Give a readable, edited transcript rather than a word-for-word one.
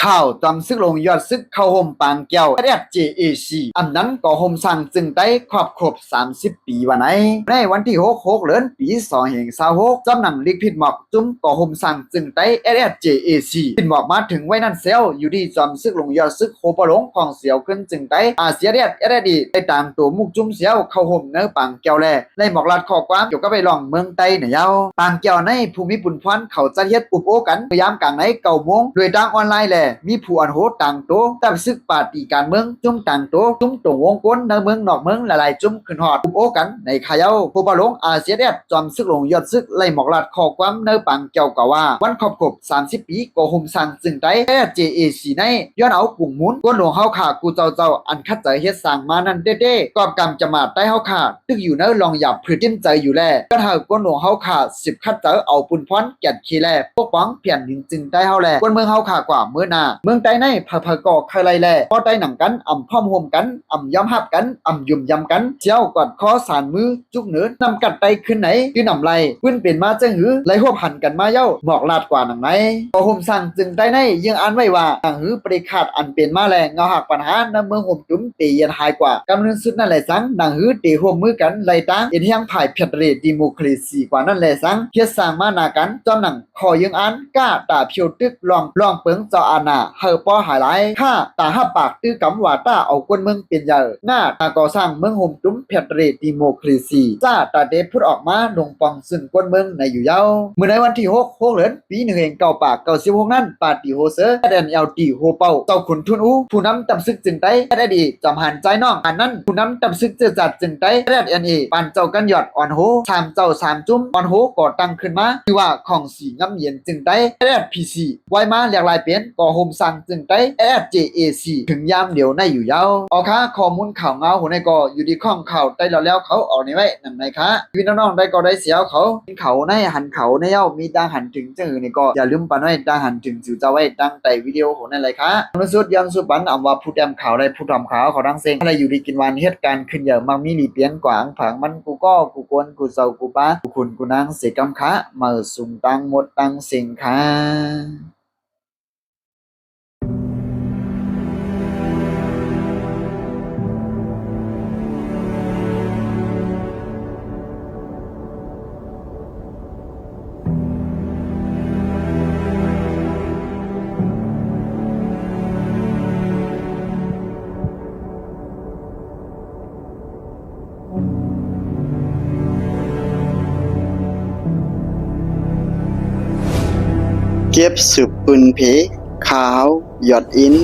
ข่าวจำซึกลงยอดซึกเข้าห่มปางแก้วเรียก JAC อันนั้นก็ห่มสั่งจึงได้ครบ30 ปีวันไหนในวันที่6 เดือนปี2026จำหนังลิกผิดหมอกจุ้มก็ห่มสั่งจึงได้เรียก JAC ผิดหมอกมาถึงไว้นั่นเซลอยู่ที่จำซึกลงยอดซึกโคปะหลงของเสียวขึ้นจึงได้เสียเรียกดีได้ต่างตัวมุกจุ้มเสียวเข้าห่มเนื้อปางแก้วแลในหมอกลัดข้อความเกี่ยวกับไปลองเมืองไต้เนี่ยยาวปางแก้วในภูมิปุนพรเขาจะเฮ็ดอุปโอกันพยายามกลางใน9 โมงโดยทางออนไลน์แหละมีผู้อันโหต่างโตแต่ซึกปาร์ตี้การเมืองจุ้มต่างโตจุ้มตรงวงกลในเมืองนอกเมืองหลายๆจุ้มขึ้นฮอดอุปโอกันในขายาวผู้บาลงเสียเรียดจอมซึกลงยอดซึกไล่หมอกลัดข้อความเนื้อปางแก้วกว่าวันครบ30 ปีก็ห่มสั่งจึงได้JAC ในย้อนเอากลุ่มมุนก้นหลวงเฮาขากูเจ้าอันคัดใจเฮ็ดสร้างมานั่นเด้กอบกำจะมาได้เฮาขาตึกอยู่เนื้อลองหยับพื้นจิ้มใจอยู่แลก็ถ้าก้นหลวงเฮาขา10คัดใจเอาปุ่นพรแก่นขี้แลปกป้องเปลี่ยนดินจึงได้เฮาแลก้นเมืองเฮาขากว่าเมื่อหน้าเมืองใต้ในพะก่อใครไรแลพอใต้หนังกันพร้อมห่มกันยอมฮับกันยุ่มยำกันเจียวกอดคอสานมือจุกเนินนำกัดไตขึ้นไหนคือนำไรพื้นเป็นมาจังหือไหลหัวพันกันมาเย้าหมอกลาดกว่าหนังไหนพอห่มสั่งจึงได้ในยังอ่านไว้ว่าหนังหือปริขาดอันเป็นมาแลเงาหักปัญหาในเมืองห่มจุ้มตีเย็นหายกว่ากำลังสุดนั่นแหละสังหนังหือตีห่มมือกันไล่ตั้งเอ็นยังผ่ายเพียรเรดิโมคราซีกว่านั่นแหละสังเพียรสร้างมานากันจอมหนังคอยังอ่านก้าตาเพียวตึกลองเปิงเจ้าอาณาเฮอป้อหายไหลข้าตาห้าปากตื้อกำว่าตาเอาก้นเมืองเป็นใหญ่หน้าตาก่อสร้างเมืองห่มจุ้มเพียรเรดิโมคราซีจ้าตาเดพูดออกมาลงปองซึ่งก้นเมืองในอยู่ยาวเมื่อในวันที่6 เดือนปี1เอง9 ปาก96นั้นปาร์ตี้โฮเซอร์NLD โฮเป้าเจ้าขุนทุนผู้นำตำซึกจึงได้ดีจำหันใจน้องอันนั้นผู้นำตำซึกเจอจัดจึงได้NE ปันเจ้ากันยอดอ่อนโห3เจ้า3จุ้มอ่อนโหก่อตั้งขึ้นมาคือว่าของสีงำเย็นจึงได้PC ไว้มาหลากหลายเป็นก่อโฮมสั่งจึงได้ JAC ถึงยามเดียวในอยู่ยาวเอาค่ะข้อมูลข่าวเงาหัวในก็อยู่ที่ข้องข่าวได้แล้วเขาออกในไว้นั่นไหนคะพี่น้องๆได้ก็ได้เสียเขาในหันเขาในเย้ามีดังหันถึงจังอื่นนี่ก็อย่าลืมปันไว้ดังหันถึงสื่อเจ้าไว้ดังแต่วิดีโอของนั่นเลยค่ะสุดยังสุดปันว่าผู้แต้มข่าวได้ผู้ทำข่าวเขาดังเซ็งอะไรอยู่ดีกินวันเหตุการณ์ขึ้นเยอะมังมีหลีเปียงกวางผังมันกูก็กูกวนกูเศร้ากูป้ากูคุณกูนางเสกำคะมาสุ่มตังหมดตังเซ็งค่ะเก็บสืบปืนเพขาวหยอดอิน